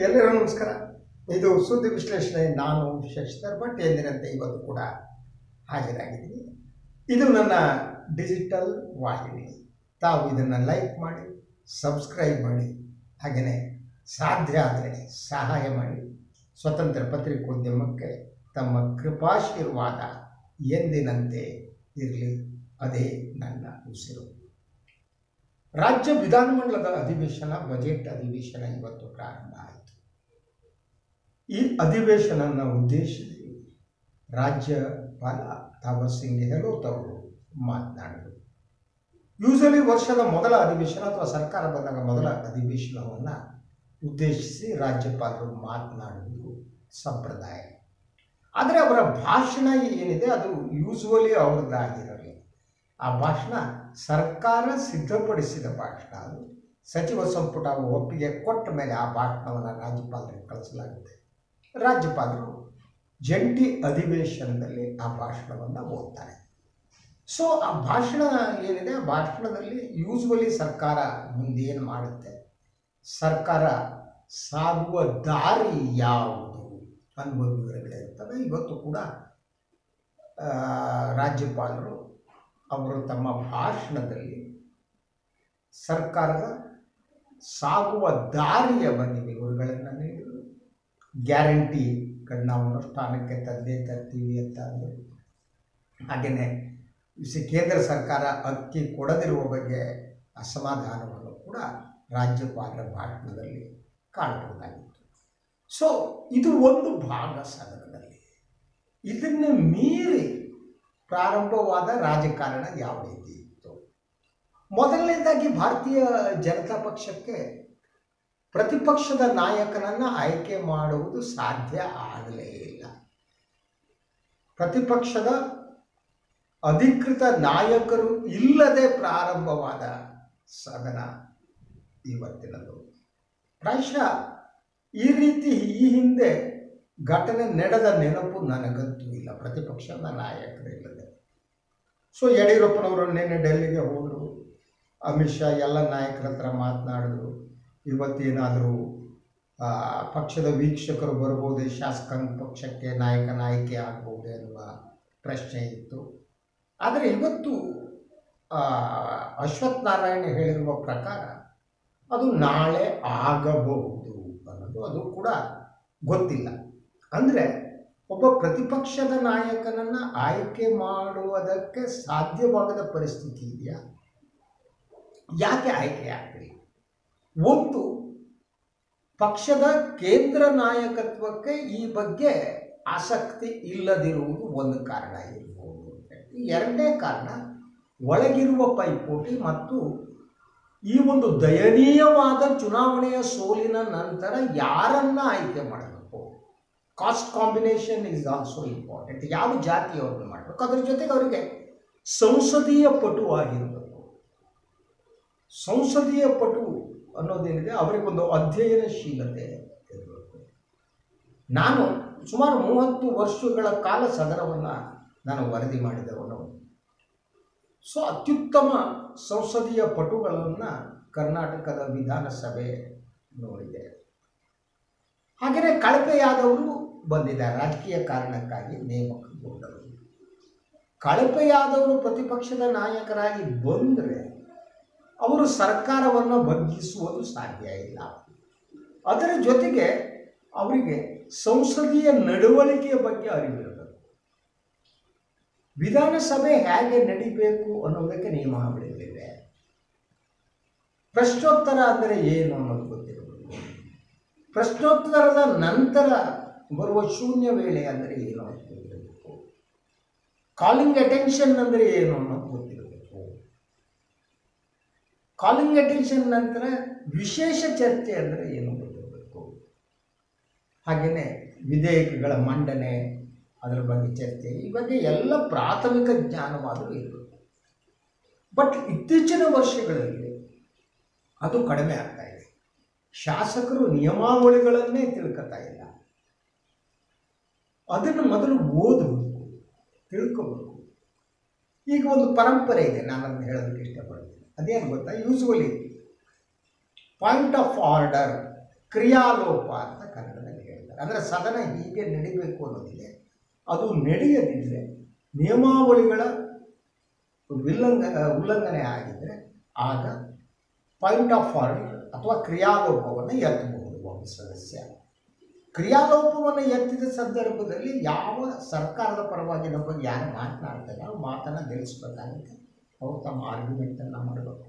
ಎಲ್ಲರಿಗೂ ನಮಸ್ಕಾರ. ಇದು ಸುದ್ದಿ ವಿಶ್ಲೇಷಣೆ. ನಾನು ಶಶಿಧರ್ ಭಟ್ ಎಂದಿನಂತೆ ಇವತ್ತು ಕೂಡ ಹಾಜರಾಗಿದ್ದೀನಿ. ಇದು ನನ್ನ ಡಿಜಿಟಲ್ ವಾಹಿನಿ. ತಾವು ಇದನ್ನು ಲೈಕ್ ಮಾಡಿ, ಸಬ್ಸ್ಕ್ರೈಬ್ ಮಾಡಿ, ಹಾಗೆಯೇ ಸಾಧ್ಯ ಆದರೆ ಸಹಾಯ ಮಾಡಿ. ಸ್ವತಂತ್ರ ಪತ್ರಿಕೋದ್ಯಮಕ್ಕೆ ತಮ್ಮ ಕೃಪಾಶೀರ್ವಾದ ಎಂದಿನಂತೆ ಇರಲಿ. ಅದೇ ನನ್ನ ಉಸಿರು. ರಾಜ್ಯ ವಿಧಾನಮಂಡಲದ ಅಧಿವೇಶನ, ಬಜೆಟ್ ಅಧಿವೇಶನ ಇವತ್ತು ಪ್ರಾರಂಭ ಆಯಿತು. ಈ ಅಧಿವೇಶನ ಉದ್ದೇಶಿಸಿ ರಾಜ್ಯಪಾಲ ಥಾವರ್ ಚಂದ್ ಗೆಹ್ಲೋಟ್ ಅವರು ಮಾತನಾಡಿದರು. ಯೂಶಲಿ ವರ್ಷದ ಮೊದಲ ಅಧಿವೇಶನ ಅಥವಾ ಸರ್ಕಾರ ಬಂದಾಗ ಮೊದಲ ಅಧಿವೇಶನವನ್ನು ಉದ್ದೇಶಿಸಿ ರಾಜ್ಯಪಾಲರು ಮಾತನಾಡುವುದು ಸಂಪ್ರದಾಯ. ಆದರೆ ಅವರ ಭಾಷಣ ಏನಿದೆ ಅದು ಯೂಶುವಲಿ ಅವ್ರದ್ದಾಗಿರಲಿ. ಆ ಭಾಷಣ ಸರ್ಕಾರ ಸಿದ್ಧಪಡಿಸಿದ ಭಾಷಣ. ಅದು ಸಚಿವ ಸಂಪುಟ ಒಪ್ಪಿಗೆ ಕೊಟ್ಟ ಮೇಲೆ ಆ ಭಾಷಣವನ್ನು ರಾಜ್ಯಪಾಲರಿಗೆ ಕಳಿಸಲಾಗುತ್ತೆ. ರಾಜ್ಯಪಾಲರು ಜಂಟಿ ಅಧಿವೇಶನದಲ್ಲಿ ಆ ಭಾಷಣವನ್ನು ಓದ್ತಾರೆ. ಸೊ ಆ ಭಾಷಣ ಏನಿದೆ, ಆ ಭಾಷಣದಲ್ಲಿ ಯೂಶುವಲಿ ಸರ್ಕಾರ ಮುಂದೇನು ಮಾಡುತ್ತೆ, ಸರ್ಕಾರ ಸಾಗುವ ದಾರಿ ಯಾವುದು ಅನ್ನುವ ವಿವರಗಳಿರ್ತವೆ. ಇವತ್ತು ಕೂಡ ರಾಜ್ಯಪಾಲರು ಅವರು ತಮ್ಮ ಭಾಷಣದಲ್ಲಿ ಸರ್ಕಾರದ ಸಾಗುವ ದಾರಿಯ ಬಗ್ಗೆ ವಿವರಗಳನ್ನು ನೀಡಿದರು. ಗ್ಯಾರಂಟಿಗಳನ್ನ ನಾವು ಅನುಷ್ಠಾನಕ್ಕೆ ತಂದೇ ತರ್ತೀವಿ ಅಂತ ಅಂದರು. ಹಾಗೆಯೇ ಕೇಂದ್ರ ಸರ್ಕಾರ ಅಕ್ಕಿ ಕೊಡದಿರುವ ಬಗ್ಗೆ ಅಸಮಾಧಾನವನ್ನು ಕೂಡ ರಾಜ್ಯಪಾಲರ ಭಾಷಣದಲ್ಲಿ ಕಾಣಬಹುದಾಗಿತ್ತು. ಸೊ ಇದು ಒಂದು ಭಾಗ ಸದನದಲ್ಲಿ. ಇದನ್ನು ಮೀರಿ ಪ್ರಾರಂಭವಾದ ರಾಜಕಾರಣ ಯಾವ ರೀತಿ ಇತ್ತು? ಮೊದಲನೇದಾಗಿ ಭಾರತೀಯ ಜನತಾ ಪಕ್ಷಕ್ಕೆ ಪ್ರತಿಪಕ್ಷದ ನಾಯಕನನ್ನು ಆಯ್ಕೆ ಮಾಡುವುದು ಸಾಧ್ಯ ಆಗಲೇ ಇಲ್ಲ. ಪ್ರತಿಪಕ್ಷದ ಅಧಿಕೃತ ನಾಯಕರು ಇಲ್ಲದೆ ಪ್ರಾರಂಭವಾದ ಸದನ ಇವತ್ತಿನದು. ಪ್ರಾಯಶಃ ಈ ರೀತಿ ಈ ಹಿಂದೆ ಘಟನೆ ನಡೆದ ನೆನಪು ನನಗಂತೂ ಇಲ್ಲ, ಪ್ರತಿಪಕ್ಷದ ನಾಯಕರಿಲ್ಲದೆ. ಸೊ ಯಡಿಯೂರಪ್ಪನವರು ನಿನ್ನೆ ಡೆಲ್ಲಿಗೆ ಹೋದರು, ಅಮಿತ್ ಶಾ ಎಲ್ಲ ನಾಯಕರ ಹತ್ರ ಮಾತನಾಡಿದ್ರು. ಇವತ್ತೇನಾದರೂ ಪಕ್ಷದ ವೀಕ್ಷಕರು ಬರ್ಬೋದೇ, ಶಾಸಕಾಂಗ ಪಕ್ಷಕ್ಕೆ ನಾಯಕನ ಆಯ್ಕೆ ಆಗ್ಬೋದೇ ಅನ್ನುವ ಪ್ರಶ್ನೆ ಇತ್ತು. ಆದರೆ ಇವತ್ತು ಅಶ್ವಥ್ ನಾರಾಯಣ ಹೇಳಿರುವ ಪ್ರಕಾರ ಅದು ನಾಳೆ ಆಗಬಹುದು ಅನ್ನೋದು, ಅದು ಕೂಡ ಗೊತ್ತಿಲ್ಲ. ಅಂದರೆ ಒಬ್ಬ ಪ್ರತಿಪಕ್ಷದ ನಾಯಕನನ್ನು ಆಯ್ಕೆ ಮಾಡುವುದಕ್ಕೆ ಸಾಧ್ಯವಾಗದ ಪರಿಸ್ಥಿತಿ ಇದೆಯಾ? ಯಾಕೆ ಆಯ್ಕೆ ಆಗಲಿ? ಒಂದು, ಪಕ್ಷದ ಕೇಂದ್ರ ನಾಯಕತ್ವಕ್ಕೆ ಈ ಬಗ್ಗೆ ಆಸಕ್ತಿ ಇಲ್ಲದಿರುವುದು ಒಂದು ಕಾರಣ ಇರಬಹುದು. ಎರಡನೇ ಕಾರಣ, ಒಳಗಿರುವ ಪೈಪೋಟಿ ಮತ್ತು ಈ ಒಂದು ದಯನೀಯವಾದ ಚುನಾವಣೆಯ ಸೋಲಿನ ನಂತರ ಯಾರನ್ನ ಆಯ್ಕೆ ಮಾಡಬೇಕು. Cost combination is also important. ಯಾವ ಜಾತಿಯವ್ರನ್ನ ಮಾಡಬೇಕು, ಅದರ ಜೊತೆಗೆ ಅವರಿಗೆ ಸಂಸದೀಯ ಪಟು ಆಗಿರಬೇಕು. ಸಂಸದೀಯ ಪಟು ಅನ್ನೋದೇನಿದೆ, ಅವರಿಗೊಂದು ಅಧ್ಯಯನಶೀಲತೆ ಇರಬೇಕು. ನಾನು ಸುಮಾರು 30 ವರ್ಷಗಳ ಕಾಲ ಸದನವನ್ನು ನಾನು ವರದಿ ಮಾಡಿದವನು. ಸೊ ಅತ್ಯುತ್ತಮ ಸಂಸದೀಯ ಪಟುಗಳನ್ನು ಕರ್ನಾಟಕದ ವಿಧಾನಸಭೆ ನೋಡಿದೆ. ಹಾಗೆಯೇ ಕಳಪೆಯಾದವರು ಬಂದಿದ್ದಾರೆ, ರಾಜಕೀಯ ಕಾರಣಕ್ಕಾಗಿ ನೇಮಕಗೊಂಡವರು. ಕಳಪೆಯಾದವರು ಪ್ರತಿಪಕ್ಷದ ನಾಯಕರಾಗಿ ಬಂದರೆ ಅವರು ಸರ್ಕಾರವನ್ನು ಬಗ್ಗಿಸುವುದು ಸಾಧ್ಯ ಇಲ್ಲ. ಅದರ ಜೊತೆಗೆ ಅವರಿಗೆ ಸಂಸದೀಯ ನಡವಳಿಕೆಯ ಬಗ್ಗೆ ಅರಿವಿರಬೇಕು. ವಿಧಾನಸಭೆ ಹೇಗೆ ನಡಿಬೇಕು ಅನ್ನೋದಕ್ಕೆ ನಿಯಮಾವಳಿಗಳಿವೆ. ಪ್ರಶ್ನೋತ್ತರ ಅಂದರೆ ಏನು ಅನ್ನೋದು ಗೊತ್ತಿರಬೇಕು. ಪ್ರಶ್ನೋತ್ತರದ ನಂತರ ಬರುವ ಶೂನ್ಯ ವೇಳೆ ಅಂದರೆ ಏನು ಅಂತ ಗೊತ್ತಿರಬೇಕು. ಕಾಲಿಂಗ್ ಅಟೆನ್ಷನ್ ಅಂದರೆ ಏನು ಅನ್ನೋದು ಗೊತ್ತಿರಬೇಕು. ಕಾಲಿಂಗ್ ಅಟೆನ್ಷನ್ ನಂತರ ವಿಶೇಷ ಚರ್ಚೆ ಅಂದರೆ ಏನು ಗೊತ್ತಿರಬೇಕು. ಹಾಗೆಯೇ ವಿಧೇಯಕಗಳ ಮಂಡನೆ, ಅದರ ಬಗ್ಗೆ ಚರ್ಚೆ, ಈ ಬಗ್ಗೆ ಎಲ್ಲ ಪ್ರಾಥಮಿಕ ಜ್ಞಾನವಾದರೂ ಇರಬೇಕು. ಬಟ್ ಇತ್ತೀಚಿನ ವರ್ಷಗಳಲ್ಲಿ ಅದು ಕಡಿಮೆ ಆಗ್ತಾ ಇದೆ. ಶಾಸಕರು ನಿಯಮಾವಳಿಗಳನ್ನೇ ತಿಳ್ಕೊತಾ ಇಲ್ಲ. ಅದನ್ನು ಮೊದಲು ಓದಬೇಕು, ತಿಳ್ಕೋಬೇಕು. ಈಗ ಒಂದು ಪರಂಪರೆ ಇದೆ, ನಾನು ಅದನ್ನು ಹೇಳೋದಕ್ಕೆ ಇಷ್ಟಪಡ್ತೀನಿ. ಅದೇನು ಗೊತ್ತಾ, ಯೂಶುವಲಿ ಪಾಯಿಂಟ್ ಆಫ್ ಆರ್ಡರ್ ಕ್ರಿಯಾಲೋಪ ಅಂತ ಕನ್ನಡದಲ್ಲಿ ಹೇಳ್ತಾರೆ. ಅಂದರೆ ಸದನ ಹೀಗೆ ನಡಿಬೇಕು ಅನ್ನೋದಿದೆ, ಅದು ನಡೆಯದಿದ್ದರೆ ನಿಯಮಾವಳಿಗಳ ಉಲ್ಲಂಘನೆ ಆಗಿದ್ದರೆ ಆಗ ಪಾಯಿಂಟ್ ಆಫ್ ಆರ್ಡರ್ ಅಥವಾ ಕ್ರಿಯಾಲೋಪವನ್ನು ಎತ್ತಬಹುದು ಒಬ್ಬ ಸದಸ್ಯ. ಕ್ರಿಯಾಲೋಪವನ್ನು ಎತ್ತಿದ ಸಂದರ್ಭದಲ್ಲಿ ಯಾವ ಸರ್ಕಾರದ ಪರವಾಗಿ ನಮ್ಮ ಬಗ್ಗೆ ಯಾರು ಮಾತನಾಡ್ತಾರೆ ಅವ್ರು ಮಾತನ್ನು ನಿಲ್ಲಿಸಬೇಕಾಗುತ್ತೆ, ಅವರು ತಮ್ಮ ಆರ್ಗ್ಯುಮೆಂಟನ್ನು ಮಾಡಬೇಕು.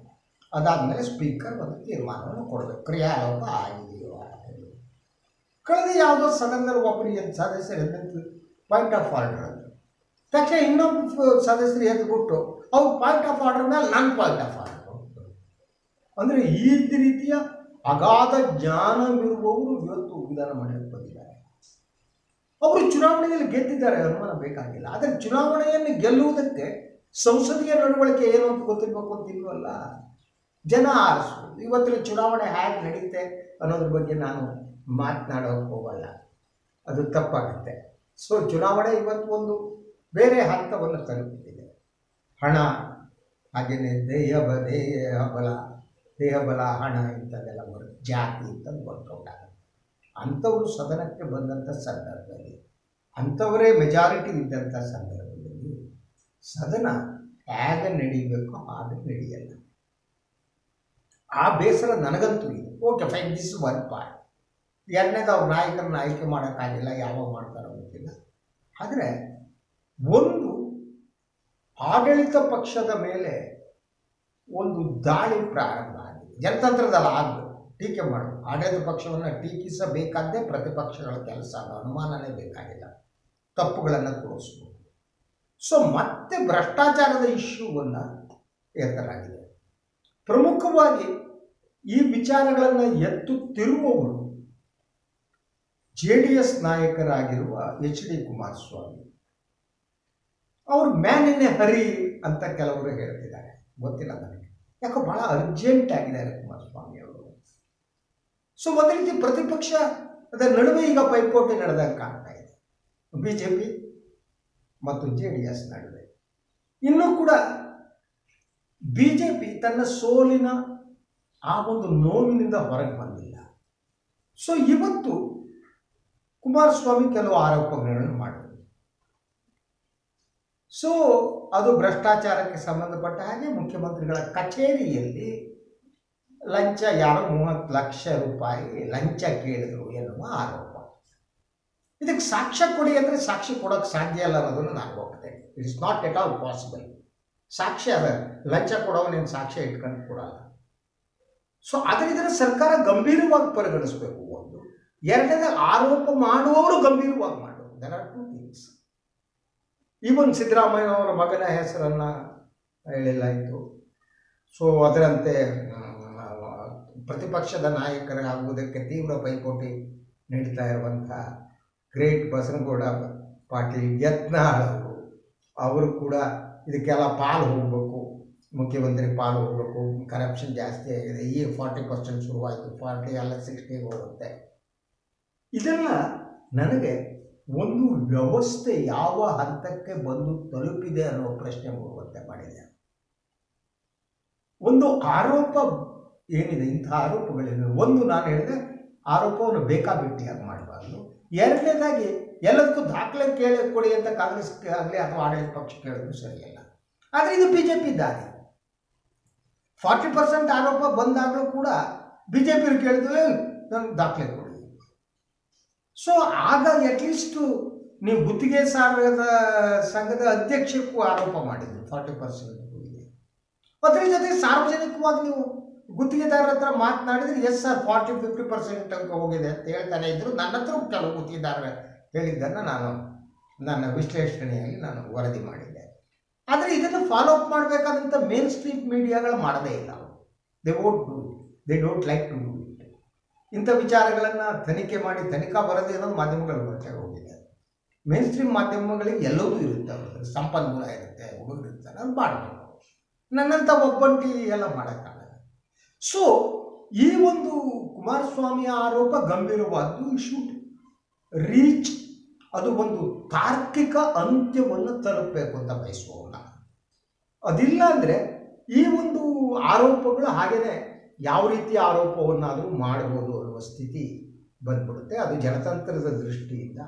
ಅದಾದಮೇಲೆ ಸ್ಪೀಕರ್ ಒಂದು ತೀರ್ಮಾನವನ್ನು ಕೊಡಬೇಕು, ಕ್ರಿಯಾಲೋಪ ಆಗಿದೆಯೋ ಆಗಿದೆಯೋ. ಕಳೆದ ಯಾವುದೋ ಸದನದಲ್ಲಿ ಒಬ್ಬರಿಗೆ ಸದಸ್ಯರು ಪಾಯಿಂಟ್ ಆಫ್ ಆರ್ಡರ್ ಅಂತ ತಕ್ಷಣ ಇನ್ನೊಬ್ಬ ಸದಸ್ಯರು ಎದ್ದುಬಿಟ್ಟು ಅವ್ರು ಪಾಯಿಂಟ್ ಆಫ್ ಆರ್ಡರ್ ಮೇಲೆ ನನ್ನ ಪಾಯಿಂಟ್ ಆಫ್ ಆರ್ಡರ್. ಅಂದರೆ ಈ ರೀತಿಯ ಅಗಾಧ ಜ್ಞಾನವಿರುವವರು ಇವತ್ತು ವಿಧಾನ ಮಂಡಲಕ್ಕೆ ಬಂದಿದ್ದಾರೆ. ಅವರು ಚುನಾವಣೆಯಲ್ಲಿ ಗೆದ್ದಿದ್ದಾರೆ, ಅನುಮಾನ ಬೇಕಾಗಿಲ್ಲ. ಆದರೆ ಚುನಾವಣೆಯನ್ನು ಗೆಲ್ಲುವುದಕ್ಕೆ ಸಂಸದೀಯ ನಡವಳಿಕೆ ಏನು ಅಂತ ಗೊತ್ತಿರಬೇಕು ಅಂತಿಲ್ವಲ್ಲ, ಜನ ಆರಿಸುವುದು. ಇವತ್ತಿನ ಚುನಾವಣೆ ಹೇಗೆ ನಡೀತೆ ಅನ್ನೋದ್ರ ಬಗ್ಗೆ ನಾನು ಮಾತನಾಡೋಕೆ ಹೋಗಲ್ಲ, ಅದು ತಪ್ಪಾಗುತ್ತೆ. ಸೊ ಚುನಾವಣೆ ಇವತ್ತು ಒಂದು ಬೇರೆ ಹಂತವನ್ನು ತಲುಪುತ್ತಿದೆ. ಹಣ, ಹಾಗೆಯೇ ದೇಹಬಲ, ಹಣ ಇಂಥದ್ದೆಲ್ಲ ಬರುತ್ತೆ, ಜಾತಿ ಇಂಥದ್ದು ವರ್ಕೌಟ್ ಆಗುತ್ತೆ. ಅಂಥವರು ಸದನಕ್ಕೆ ಬಂದಂಥ ಸಂದರ್ಭದಲ್ಲಿ, ಅಂಥವರೇ ಮೆಜಾರಿಟಿ ಇದ್ದಂಥ ಸಂದರ್ಭದಲ್ಲಿ ಸದನ ಹೇಗೆ ನಡೀಬೇಕೋ ಹಾಗೆ ನಡೆಯಲ್ಲ. ಆ ಬೇಸರ ನನಗಂತೂ ಇದೆ. Okay fine, this one part. ಎರಡನೇದು ಅವ್ರ ನಾಯಕರನ್ನ ಆಯ್ಕೆ ಮಾಡೋಕ್ಕಾಗಿಲ್ಲ, ಯಾವಾಗ ಮಾಡ್ತಾರೋ ಗೊತ್ತಿಲ್ಲ. ಆದರೆ ಒಂದು ಆಡಳಿತ ಪಕ್ಷದ ಮೇಲೆ ಒಂದು ದಾಳಿ ಪ್ರಾರಂಭ ಆಗಿದೆ. ಜನತಂತ್ರದಲ್ಲಿ ಆಗಬೇಕು, ಟೀಕೆ ಮಾಡಬೇಕು. ಆಡಳಿತ ಪಕ್ಷವನ್ನು ಟೀಕಿಸಬೇಕಾದ್ದೇ ಪ್ರತಿಪಕ್ಷಗಳ ಕೆಲಸ, ಅನುಮಾನನೇ ಬೇಕಾಗಿಲ್ಲ, ತಪ್ಪುಗಳನ್ನು ತೋರಿಸ್ಬೋದು. ಸೊ ಮತ್ತೆ ಭ್ರಷ್ಟಾಚಾರದ ಇಶ್ಯೂವನ್ನು ಎತ್ತಲಾಗಿದೆ. ಪ್ರಮುಖವಾಗಿ ಈ ವಿಚಾರಗಳನ್ನು ಎತ್ತುತ್ತಿರುವವರು JDS ನಾಯಕರಾಗಿರುವ HD ಕುಮಾರಸ್ವಾಮಿ. ಅವರು ಮ್ಯಾನ್ ಇನ್ ಎ ಹರಿ ಅಂತ ಕೆಲವರು ಹೇಳ್ತಿದ್ದಾರೆ, ಗೊತ್ತಿಲ್ಲ ನನಗೆ, ಯಾಕೋ ಭಾಳ ಅರ್ಜೆಂಟ್ ಆಗಿದ್ದಾರೆ ಕುಮಾರಸ್ವಾಮಿ ಅವರು. ಸೊ ಒಂದು ರೀತಿ ಪ್ರತಿಪಕ್ಷದ ನಡುವೆ ಈಗ ಪೈಪೋಟಿ ನಡೆದಂಗೆ ಕಾಣ್ತಾ ಇದೆ, BJP ಮತ್ತು JDS ನಡುವೆ. ಇನ್ನೂ ಕೂಡ BJP ತನ್ನ ಸೋಲಿನ ಆ ಒಂದು ನೋವಿನಿಂದ ಹೊರಗೆ ಬಂದಿಲ್ಲ. ಸೊ ಇವತ್ತು ಕುಮಾರಸ್ವಾಮಿ ಕೆಲವು ಆರೋಪಗಳನ್ನು ಮಾಡಿದರು. ಸೊ ಅದು ಭ್ರಷ್ಟಾಚಾರಕ್ಕೆ ಸಂಬಂಧಪಟ್ಟ ಹಾಗೆ ಮುಖ್ಯಮಂತ್ರಿಗಳ ಕಚೇರಿಯಲ್ಲಿ ಲಂಚ, ಯಾರೋ 30 ಲಕ್ಷ ರೂಪಾಯಿ ಲಂಚ ಕೇಳಿದ್ರು ಎನ್ನುವ ಆರೋಪ. ಇದಕ್ಕೆ ಸಾಕ್ಷ್ಯ ಕೊಡಿ ಅಂದರೆ ಸಾಕ್ಷಿ ಕೊಡೋಕ್ಕೆ ಸಾಧ್ಯ ಇಲ್ಲ ಅನ್ನೋದನ್ನು ನಾನು ಒಪ್ತೇನೆ. It is not at all possible. ಸಾಕ್ಷ್ಯ ಅದ, ಲಂಚ ಕೊಡೋವನೇನು ಸಾಕ್ಷ್ಯ ಇಟ್ಕೊಂಡು ಕೊಡಲ್ಲ. ಸೊ ಅದರಿಂದ ಸರ್ಕಾರ ಗಂಭೀರವಾಗಿ ಪರಿಗಣಿಸಬೇಕು. ಒಂದು, ಎರಡನೇ ಆರೋಪ ಮಾಡುವವರು ಗಂಭೀರವಾಗಿ ಮಾಡೋದು. There are two things. Even Siddaramaiah ಅವರ ಮಗನ ಹೆಸರನ್ನು ಹೇಳಿಲ್ಲಾಯಿತು. ಸೊ ಅದರಂತೆ ಪ್ರತಿಪಕ್ಷದ ನಾಯಕರಾಗುವುದಕ್ಕೆ ತೀವ್ರ ಪೈಪೋಟಿ ನೀಡ್ತಾ ಇರುವಂಥ ಗ್ರೇಟ್ ಬಸನಗೌಡ ಪಾಟೀಲ್ ಯತ್ನಾಳ್ ಅವರು ಕೂಡ ಇದಕ್ಕೆಲ್ಲ ಪಾಲು ಹೋಗಬೇಕು, ಮುಖ್ಯಮಂತ್ರಿ ಪಾಲು ಹೋಗಬೇಕು, ಕರಪ್ಷನ್ ಜಾಸ್ತಿ ಆಗಿದೆ, ಈಗ 40% ಶುರುವಾಯಿತು, 40 ಅಲ್ಲ 60 ಹೋಗುತ್ತೆ. ಇದೆಲ್ಲ ನನಗೆ ಒಂದು ವ್ಯವಸ್ಥೆ ಯಾವ ಹಂತಕ್ಕೆ ಬಂದು ತಲುಪಿದೆ ಅನ್ನೋ ಪ್ರಶ್ನೆ ಮೂಡುವಂತೆ ಮಾಡಿದೆ. ಒಂದು ಆರೋಪ ಏನಿದೆ, ಇಂಥ ಆರೋಪಗಳಿವೆ. ಒಂದು, ನಾನು ಹೇಳಿದೆ ಆರೋಪವನ್ನು ಬೇಕಾಬಿಟ್ಟಿಯಾಗಿ ಮಾಡಬಾರ್ದು. ಎರಡನೇದಾಗಿ ಎಲ್ಲದಕ್ಕೂ ದಾಖಲೆ ಕೊಡಿ ಅಂತ ಕಾಂಗ್ರೆಸ್ಗೆ ಆಗಲಿ ಅಥವಾ ಆಡಳಿತ ಪಕ್ಷ ಕೇಳಿದ್ರು ಸರಿಯಲ್ಲ. ಆದರೆ ಇದು BJP ದಾರಿ. 40% ಆರೋಪ ಬಂದಾಗಲೂ ಕೂಡ BJP ಕೇಳಿದ್ರೆ ನನಗೆ ದಾಖಲೆ ಕೊಡಿ. ಸೊ ಆಗ ಅಟ್ಲೀಸ್ಟು ನೀವು ಗುತ್ತಿಗೆ ಸಂಘದ ಅಧ್ಯಕ್ಷಕ್ಕೂ ಆರೋಪ ಮಾಡಿದ್ರು 40%. ಅದರ ಜೊತೆ ಸಾರ್ವಜನಿಕವಾಗಿ ನೀವು ಗುತ್ತಿಗೆದಾರರ ಹತ್ರ ಮಾತನಾಡಿದ್ರೆ ಎಸ್ ಸರ್ 40-50% ಹೋಗಿದೆ ಅಂತ ಹೇಳ್ತಾನೆ ಇದ್ರು. ನನ್ನ ಹತ್ರ ಕೆಲವು ಗುತ್ತಿಗೆದಾರರು ಹೇಳಿದ್ದನ್ನು ನಾನು ನನ್ನ ವಿಶ್ಲೇಷಣೆಯಲ್ಲಿ ನಾನು ವರದಿ ಮಾಡಿದ್ದೆ. ಆದರೆ ಇದನ್ನು ಫಾಲೋ ಅಪ್ ಮಾಡಬೇಕಾದಂಥ ಮೇನ್ ಸ್ಟ್ರೀಮ್ ಮೀಡಿಯಾಗಳು ಮಾಡದೇ ಇಲ್ಲ. They won't do it, they don't like to do it. ಇಂಥ ವಿಚಾರಗಳನ್ನು ತನಿಖೆ ಮಾಡಿ ತನಿಖಾ ವರದಿ ಅನ್ನೋದು ಮಾಧ್ಯಮಗಳ ಹೊರಗೆ ಹೋಗಿದೆ. ಮೇನ್ ಸ್ಟ್ರೀಮ್ ಮಾಧ್ಯಮಗಳಿಗೆ ಎಲ್ಲವೂ ಇರುತ್ತೆ, ಅವ್ರಿಗೆ ಸಂಪನ್ಮೂಲ ಇರುತ್ತೆ, ಹುಡುಗರು ಇರ್ತಾರೆ, ಅದು ಮಾಡಬೇಕು. ನನ್ನಂಥ ಒಬ್ಬಂಟಿ ಎಲ್ಲ ಮಾಡೋಕ್ಕಾಗಲ್ಲ. ಸೊ ಈ ಒಂದು ಕುಮಾರಸ್ವಾಮಿಯ ಆರೋಪ ಗಂಭೀರವಾದ್ದು. ಯು ಶುಡ್ ರೀಚ್, ಅದು ಒಂದು ತಾರ್ಕಿಕ ಅಂತ್ಯವನ್ನು ತಲುಪಬೇಕು ಅಂತ ಬಯಸುವವಲ್ಲ. ಅದಿಲ್ಲ ಅಂದರೆ ಈ ಒಂದು ಆರೋಪಗಳು ಹಾಗೆಯೇ ಯಾವ ರೀತಿಯ ಆರೋಪವನ್ನಾದರೂ ಮಾಡ್ಬೋದು ಅನ್ನುವ ಸ್ಥಿತಿ ಬಂದ್ಬಿಡುತ್ತೆ. ಅದು ಜನತಂತ್ರದ ದೃಷ್ಟಿಯಿಂದ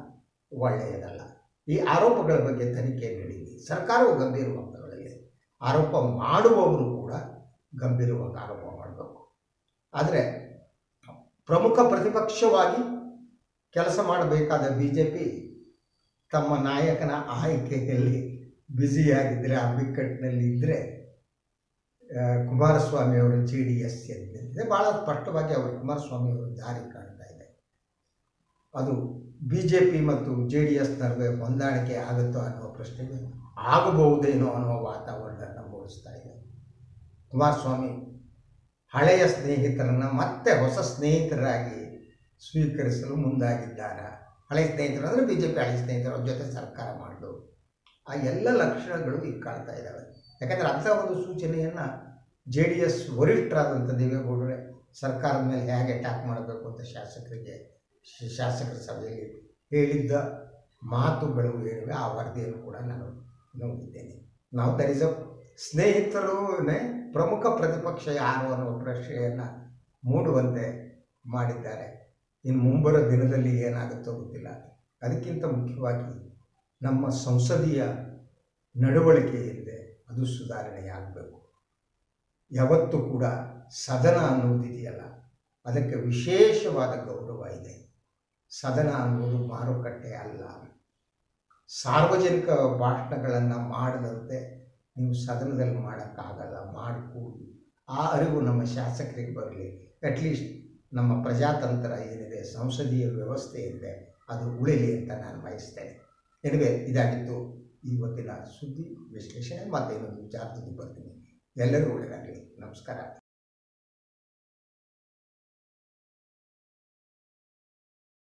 ಒಳ್ಳೆಯದಲ್ಲ. ಈ ಆರೋಪಗಳ ಬಗ್ಗೆ ತನಿಖೆ ನಡೆಯಲಿ. ಸರ್ಕಾರವು ಗಂಭೀರವಾಗಿ ಆರೋಪ ಮಾಡುವವರು ಕೂಡ ಗಂಭೀರವಾಗಿ ಆರೋಪ ಮಾಡಬೇಕು. ಆದರೆ ಪ್ರಮುಖ ಪ್ರತಿಪಕ್ಷವಾಗಿ ಕೆಲಸ ಮಾಡಬೇಕಾದ BJP ತಮ್ಮ ನಾಯಕನ ಆಯ್ಕೆಯಲ್ಲಿ ಬ್ಯುಸಿಯಾಗಿದ್ದರೆ, ಆ ಬಿಕ್ಕಟ್ಟಿನಲ್ಲಿ ಇದ್ದರೆ ಕುಮಾರಸ್ವಾಮಿ ಅವರು JDS ಎಂದಿದೆ. ಭಾಳ ಸ್ಪಷ್ಟವಾಗಿ ಅವರು ಕುಮಾರಸ್ವಾಮಿ ಅವರು ದಾರಿ ಕಾಣ್ತಾ ಇದೆ. ಅದು BJP ಮತ್ತು JDS ನಡುವೆ ಹೊಂದಾಣಿಕೆ ಆಗುತ್ತೋ ಅನ್ನುವ ಪ್ರಶ್ನೆಗೆ ಆಗಬಹುದೇನೋ ಅನ್ನುವ ವಾತಾವರಣವನ್ನು ಮೂಡಿಸ್ತಾ ಇದೆ. ಕುಮಾರಸ್ವಾಮಿ ಹಳೆಯ ಸ್ನೇಹಿತರನ್ನು ಮತ್ತೆ ಹೊಸ ಸ್ನೇಹಿತರಾಗಿ ಸ್ವೀಕರಿಸಲು ಮುಂದಾಗಿದ್ದಾರೆ. ಹಳೆಯ ಸ್ನೇಹಿತರು ಅಂದರೆ BJP ಹಳೆಯ ಸ್ನೇಹಿತರ ಜೊತೆ ಸರ್ಕಾರ ಮಾಡಲು ಆ ಎಲ್ಲ ಲಕ್ಷಣಗಳು ಈಗ ಕಾಣ್ತಾ ಇದ್ದಾವೆ. ಯಾಕಂದರೆ ಅಂಥ ಒಂದು ಸೂಚನೆಯನ್ನು JDS ವರಿಷ್ಠರಾದಂಥ ದೇವೇಗೌಡರೇ ಸರ್ಕಾರದ ಮೇಲೆ ಹೇಗೆ ಅಟ್ಯಾಕ್ ಮಾಡಬೇಕು ಅಂತ ಶಾಸಕರ ಸಭೆಯಲ್ಲಿ ಹೇಳಿದ್ದ ಮಾತುಗಳು ಏನಿವೆ ಆ ವರದಿಯನ್ನು ಕೂಡ ನಾನು ನೋಡಿದ್ದೇನೆ. ನಾವು ಧರಿಸೋ ಸ್ನೇಹಿತರೂ ಪ್ರಮುಖ ಪ್ರತಿಪಕ್ಷ ಯಾರು ಅನ್ನುವ ಪ್ರಶ್ನೆಯನ್ನು ಮೂಡುವಂತೆ ಮಾಡಿದ್ದಾರೆ. ಇನ್ನು ಮುಂಬರೋ ದಿನದಲ್ಲಿ ಏನಾಗುತ್ತೋ ಗೊತ್ತಿಲ್ಲ. ಅದಕ್ಕಿಂತ ಮುಖ್ಯವಾಗಿ ನಮ್ಮ ಸಂಸದೀಯ ನಡವಳಿಕೆ ಏನಿದೆ ಅದು ಸುಧಾರಣೆಯಾಗಬೇಕು. ಯಾವತ್ತೂ ಕೂಡ ಸದನ ಅನ್ನೋದಿದೆಯಲ್ಲ, ಅದಕ್ಕೆ ವಿಶೇಷವಾದ ಗೌರವ ಇದೆ. ಸದನ ಅನ್ನೋದು ಮಾರುಕಟ್ಟೆ ಅಲ್ಲ. ಸಾರ್ವಜನಿಕ ಭಾಷಣಗಳನ್ನು ಮಾಡದಂತೆ ನೀವು ಸದನದಲ್ಲಿ ಮಾಡೋಕ್ಕಾಗಲ್ಲ. ಮಾಡಿಕೊಡಿ. ಆ ಅರಿವು ನಮ್ಮ ಶಾಸಕರಿಗೆ ಬರಲಿ. ಅಟ್ಲೀಸ್ಟ್ ನಮ್ಮ ಪ್ರಜಾತಂತ್ರ ಏನಿದೆ, ಸಂಸದೀಯ ವ್ಯವಸ್ಥೆ ಇದೆ, ಅದು ಉಳಿಲಿ ಅಂತ ನಾನು ಬಯಸ್ತೇನೆ. ಎನಿವೆ, ಇದಾಗಿತ್ತು ಇವತ್ತಿನ ಸುದ್ದಿ ವಿಶ್ಲೇಷಣೆ. ಮತ್ತೆ ಇನ್ನೊಂದು ವಿಚಾರದಲ್ಲಿ ಬರ್ತೀನಿ. ಎಲ್ಲರಿಗೂ ಒಳ್ಳೆಯದಾಗಲಿ. ನಮಸ್ಕಾರ.